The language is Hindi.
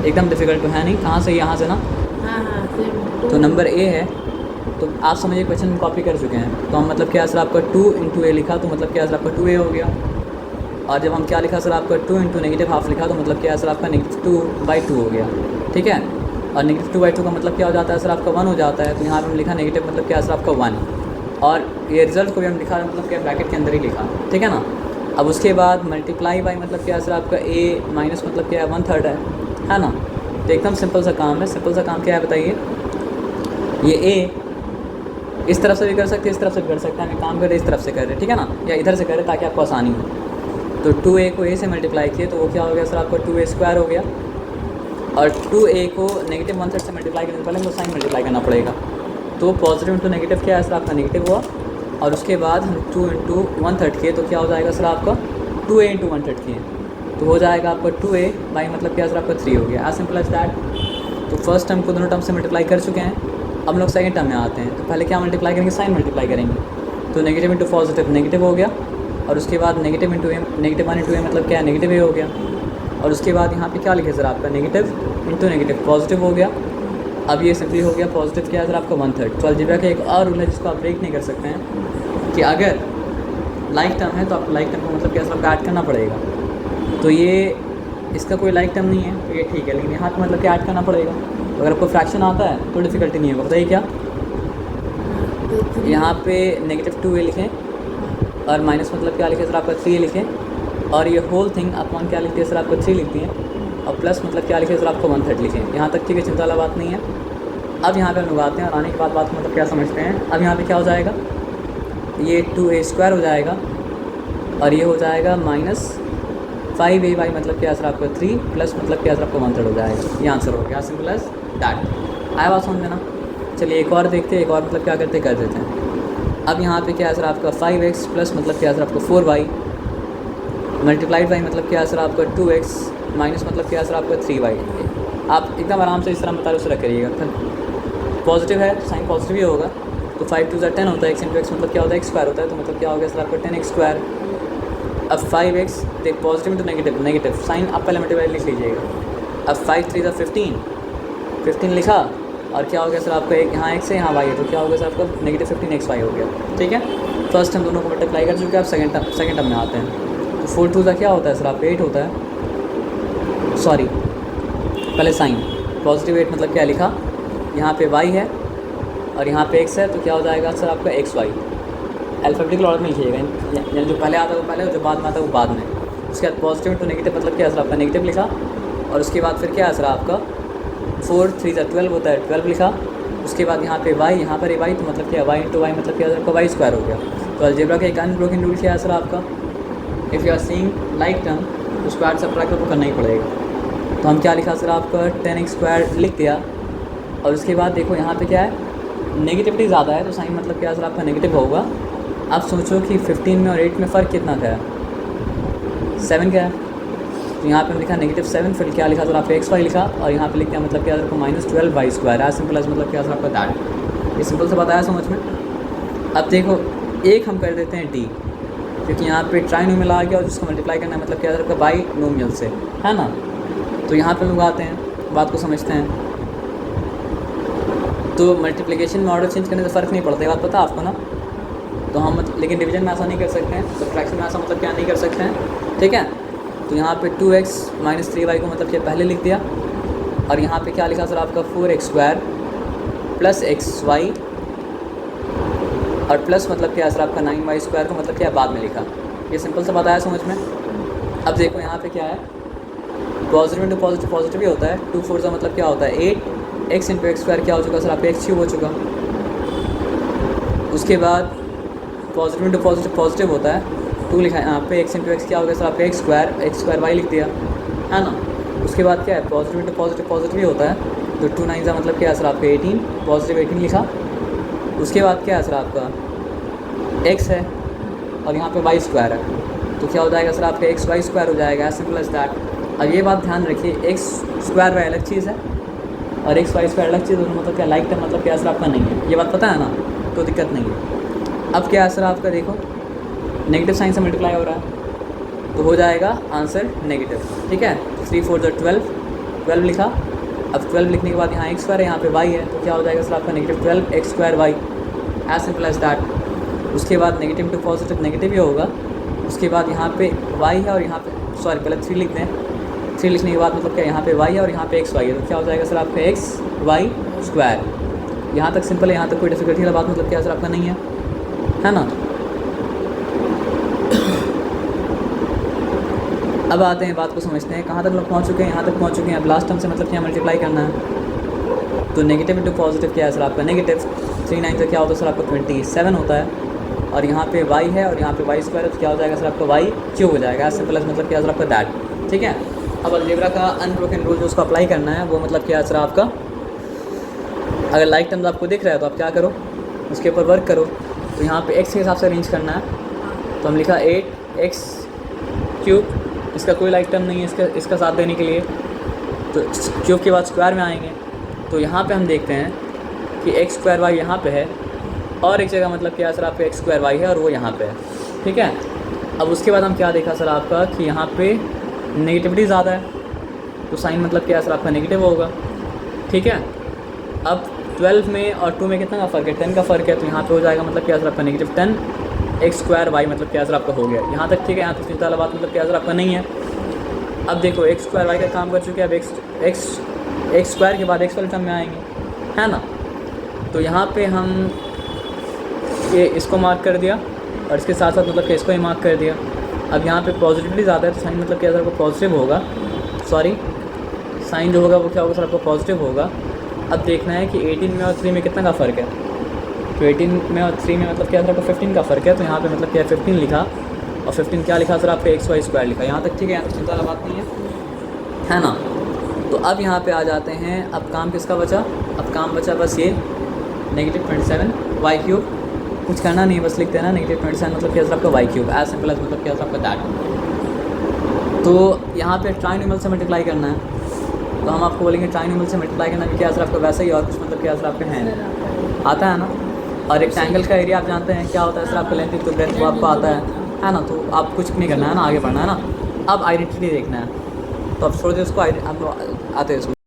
एकदम डिफ़िकल्ट तो है नहीं, कहाँ से, यहाँ से ना। हाँ तो नंबर ए है, तो आप समझिए क्वेश्चन कॉपी कर चुके हैं। तो हम मतलब क्या सर आपका 2 इंटू ए लिखा, तो मतलब क्या सर आपका 2a हो गया। और जब हम क्या लिखा सर आपका 2 इंटू नेगेटिव हाफ लिखा, तो मतलब क्या है सर आपका -2/2 हो गया। ठीक है, और -2/2 का मतलब क्या हो जाता है सर आपका 1 हो जाता है। तो यहाँ पर हम लिखा नेगेटिव मतलब क्या है सर आपका 1, और ये रिजल्ट को भी हम लिखा मतलब क्या ब्रैकेट के अंदर ही लिखा। ठीक है ना। अब उसके बाद मल्टीप्लाई बाई मतलब क्या है सर आपका a माइनस मतलब क्या है 1/3 है ना। तो एकदम सिंपल सा काम है। सिंपल सा काम क्या है बताइए। ये a इस तरफ से भी कर सकते हैं, इस तरफ से भी कर सकते हैं। हम काम कर रहे हैं इस तरफ से कर रहे हैं, ठीक है ना, या इधर से कर रहे हैं ताकि आपको आसानी हो। तो 2a को a से मल्टीप्लाई किए तो वो क्या हो गया सर आपका 2a² हो गया। और 2a को -1/3 से मल्टीप्लाई करने से पहले हमको साइन मल्टीप्लाई करना पड़ेगा। तो पॉजिटिव इंटू नेगेटिव क्या है सर आपका नेगेटिव हुआ, और उसके बाद हम 2 इंटू 1/3 किए तो क्या हो जाएगा सर आपका 2a इंटू 1/3 किए तो हो जाएगा आपका 2a बाई मतलब क्या सर आपका 3 हो गया। As simple as that. तो फर्स्ट टर्म को दोनों टर्म से मल्टीप्लाई कर चुके हैं। अब हम लोग सेकंड टर्म में आते हैं। तो पहले क्या मल्टीप्लाई करेंगे, साइन मल्टीप्लाई करेंगे। तो नेगेटिव इंटू पॉजिटिव नेगेटिव हो गया, और उसके बाद नेगेटिव इंटू ए, -1 इंटू ए मतलब क्या है नेगेटिव ए हो गया। और उसके बाद यहाँ पे क्या लिखे सर आपका नेगेटिव इंटू नेगेटिव पॉजिटिव हो गया। अब ये सिंपली हो गया पॉजिटिव क्या है सर आपका 1/3। तो अलजेब्रा का एक और रूल है जिसको आप ब्रेक नहीं कर सकते हैं, कि अगर लाइक टर्म है तो आपको लाइक टर्म को मतलब क्या सर आपका ऐड करना पड़ेगा। तो ये इसका कोई लाइक टर्म नहीं है तो ये ठीक है, लेकिन यहाँ पे मतलब क्या ऐड करना पड़ेगा। तो अगर आपको फ्रैक्शन आता है तो डिफ़िकल्टी नहीं होगा। बताइए क्या। यहाँ पे -2a लिखें, और माइनस मतलब क्या लिखे सर आपका 3a लिखें, और ये होल थिंग अपॉन क्या लिखती है सर आपको 3 लिखती है, और प्लस मतलब क्या लिखे सर आपको 1/3 लिखें। यहाँ तक ठीक है, चिंता वाला बात नहीं है। अब यहाँ पे हम लोग आते हैं और आने के बाद बात मतलब क्या समझते हैं। अब यहाँ पे क्या हो जाएगा, ये 2a² हो जाएगा, और ये हो जाएगा -5a बाई मतलब क्या सर आपका 3 प्लस मतलब क्या सर आपको 1/3 हो जाएगा। ये आंसर हो गया, सिंपल एज दैट। आया बात समझ में ना। चलिए एक और देखते हैं, एक और मतलब क्या करते कर देते हैं। अब यहाँ पे क्या है सर आपका 5x प्लस मतलब क्या है सर आपका 4y मल्टीप्लाइड बाई मतलब क्या है सर आपका 2x माइनस मतलब क्या है सर आपका 3y। आप एकदम आराम से इस तरह मतलब उसे रख करिएगा। फिर पॉजिटिव है तो साइन पॉजिटिव ही होगा। तो 5 2 10 होता है, x इंटू एक्स मतलब क्या होता है x² होता है। तो मतलब क्या हो गया सर आपका 10x²। अब 5x देख positive into negative negative sign आप पहले मल्टीप्लाई लिख लीजिएगा। अब 5 3 15 लिखा, और क्या हो गया सर आपका एक यहाँ x है यहाँ y है, तो क्या हो गया सर आपका -15xy हो गया। ठीक है, फर्स्ट हम दोनों को मल्टीप्लाई कर चुके हैं। अब सेकंड टर्म में आते हैं। तो 4 2 का क्या होता है सर आपका 8 होता है। सॉरी, पहले साइन पॉजिटिव 8 मतलब क्या लिखा, यहाँ पे y है और यहाँ पे x है, तो क्या हो जाएगा सर आपका xy। अल्फ़ाबेटिकल ऑर्डर में लिखिएगा, यानी जो पहले आता है वो पहले और जो बाद में आता है वो बाद में। उसके बाद पॉजिटिव इंटू नेगेटिव मतलब क्या है सर आपका नेगेटिव लिखा, और उसके बाद फिर क्या है सर आपका 4 3 12 होता है 12 लिखा। उसके बाद यहाँ पे y, यहाँ पर y, तो मतलब क्या y इंटू वाई मतलब क्या है सर आपका y² हो गया। तो अलजेब्रा का एक अनब्रोकन रूल क्या है सर आपका, if you are seeing like term तो उसको ऐड सब्ट्रैक्ट आपको करना ही पड़ेगा। तो हम क्या लिखा सर आपका 10x² लिख दिया, और उसके बाद देखो यहाँ पे क्या है नेगेटिविटी ज़्यादा है, तो साइन मतलब क्या सर आपका नेगेटिव होगा। अब सोचो कि 15 में और 8 में फ़र्क कितना का है, 7 का है। तो यहाँ पे लिखा -7, फिर क्या लिखा सर आपका xy लिखा, और यहाँ पे लिखा मतलब क्या सर आपको -12y²। एज सिंपल एज मतलब क्या सर आपका दैट। ये सिंपल से बताया समझ में। अब देखो एक हम कर देते हैं d, क्योंकि यहाँ पे ट्राइनोमियल आ गया और जिसको मल्टीप्लाई करना है मतलब क्या सर आपका बाइनोमियल से, है ना। तो यहाँ पे लोग आते हैं, बात को समझते हैं। तो मल्टीप्लिकेशन में ऑर्डर चेंज करने से फ़र्क नहीं पड़ता, ये बात पता है आपको ना। तो हम लेकिन डिवीजन में ऐसा नहीं कर सकते हैं, सब्ट्रैक्शन में ऐसा मतलब क्या नहीं कर सकते हैं। ठीक है, तो यहाँ पे 2x माइनस 3y को मतलब क्या पहले लिख दिया, और यहाँ पे क्या लिखा सर आपका 4x² प्लस xy, और प्लस मतलब क्या सर आपका 9y² को मतलब क्या बाद में लिखा। ये सिंपल से बताया समझ में। अब देखो यहाँ पे क्या है, पॉजिटिव इंटू पॉजिटिव पॉजिटिव ही होता है। 2 4 का मतलब क्या होता है 8, x इंटू x² क्या हो चुका सर आपका x³ हो चुका। उसके बाद पॉजिटिव इंटू पॉजिटिव पॉजिटिव होता है, 2 लिखा है यहाँ पे, x इंटू एक्स क्या हो गया सर आपका x² y लिख दिया, है ना। उसके बाद क्या है पॉजिटिव इंटू पॉजिटिव पॉजिटिव ही होता है, तो 2 9 का मतलब क्या है सर आपका 18, पॉजिटिव 18 लिखा। उसके बाद क्या है सर आपका x है, और यहाँ पे y² है, तो क्या हो जाएगा सर आपका xy² हो जाएगा। As simple as that. और ये बात ध्यान रखिए, x² अलग चीज़ है और xy² अलग चीज़, दोनों मतलब क्या लाइक टर्म मतलब क्या सर आपका नहीं है, ये बात पता है ना, तो दिक्कत नहीं है। अब क्या है सर आपका देखो नेगेटिव साइन से मल्टीप्लाई हो रहा है, तो हो जाएगा आंसर नेगेटिव। ठीक है, 3 4 12, 12 लिखा। अब 12 लिखने के बाद यहाँ x स्क्वायर है, यहाँ पे y है, तो क्या हो जाएगा सर आपका negative 12 x square y, as simple as that. उसके बाद नेगेटिव टू पॉजिटिव नेगेटिव ही होगा। उसके बाद यहाँ पे y है और यहाँ पे सॉरी पहले 3 लिख दें। 3 लिखने के बाद मतलब क्या यहाँ पे y है और यहाँ पे xy है, तो क्या हो जाएगा सर आपका x y स्क्वायर। यहाँ तक सिंपल है, यहाँ तक कोई डिफिकल्टी वाला बात मतलब क्या सर आपका नहीं है ना। अब आते हैं बात को समझते हैं, कहाँ तक लोग पहुँच चुके हैं, यहाँ तक पहुँच चुके हैं। अब लास्ट टर्म से मतलब क्या मल्टीप्लाई करना है, तो नेगेटिव इंटू पॉजिटिव क्या है सर आपका नेगेटिव। 3 9 से क्या होता है सर आपका 27 होता है, और यहाँ पे y है और यहाँ पे y स्क्वायर है, तो क्या हो जाएगा सर आपका y क्यूब हो जाएगा, एज सिंपल एज मतलब क्या सर आपका दैट। ठीक है। अब अलजेब्रा का अनब्रोकन रूल जो उसको अप्लाई करना है वो मतलब क्या है सर आपका, अगर लाइक टर्म्स आपको दिख रहा है तो आप क्या करो, उसके ऊपर वर्क करो। तो यहाँ पे x के हिसाब से अरेंज करना है, तो हम लिखा 8x क्यूब, इसका कोई लाइक टर्म नहीं है इसका साथ देने के लिए, तो क्यूब के बाद स्क्वायर में आएंगे। तो यहाँ पे हम देखते हैं कि x स्क्वायर y यहाँ पे है और एक जगह मतलब क्या सर आपका x स्क्वायर y है और वो यहाँ पे है। ठीक है। अब उसके बाद हम क्या देखा सर आपका कि यहाँ पे नेगेटिविटी ज़्यादा है, तो साइन मतलब क्या सर आपका नेगेटिव होगा। ठीक है। अब 12 में और 2 में कितना का फ़र्क है, 10 का फ़र्क है, तो यहाँ पे हो जाएगा मतलब क्या सर आपका नेगेटिव 10 x स्क्वायर y मतलब क्या सर आपका हो गया। यहाँ तक ठीक है, यहाँ तक चिंता वाला बात मतलब क्या सर आपका नहीं है। अब देखो x स्क्वायर y का काम कर चुके हैं, अब x स्क्वायर के बाद x वाले टर्म में आएंगे, है ना। तो यहाँ पे हम ये इसको मार्क कर दिया और इसके साथ साथ मतलब कि इसको ही मार्क कर दिया। अब यहाँ पे पॉजिटिविटी ज़्यादा है, तो साइन मतलब क्या सर आपको पॉजिटिव होगा, सॉरी साइन जो होगा वो क्या होगा सर आपको पॉजिटिव होगा। अब देखना है कि 18 में और 3 में कितना का फ़र्क है, तो 18 में और 3 में मतलब क्या सर आपको 15 का फ़र्क है, तो यहाँ पे मतलब क्या 15 लिखा और 15 क्या लिखा सर आपका x y स्क्वायर लिखा। यहाँ तक ठीक है, यहाँ तक चिंता वाला बात नहीं है ना। तो अब यहाँ पे आ जाते हैं, अब काम किसका बचा, अब काम बचा बस ये नेगेटिव 27 y क्यूब, कुछ करना नहीं है, बस लिखते हैं ना नेगेटिव 27 मतलब क्या सर आपका y cube, as simple as मतलब क्या सर आपका दैट। तो यहाँ पे ट्राइनोमियल से मल्टीप्लाई करना है, तो हम आपको बोलेंगे ट्राइनोमियल से मल्टीप्लाई करना भी क्या सर आपका वैसा ही और कुछ मतलब क्या सर आपका है आता है ना। और रेक्टेंगल का एरिया आप जानते हैं क्या होता है सर आपका लेंथ तो ब्रेथ वो आपको आता है ना। तो आप कुछ नहीं करना है ना, आगे बढ़ना है ना। अब आइडेंटिटी देखना है, तो अब छोड़ दे उसको, आप आते हैं इसको।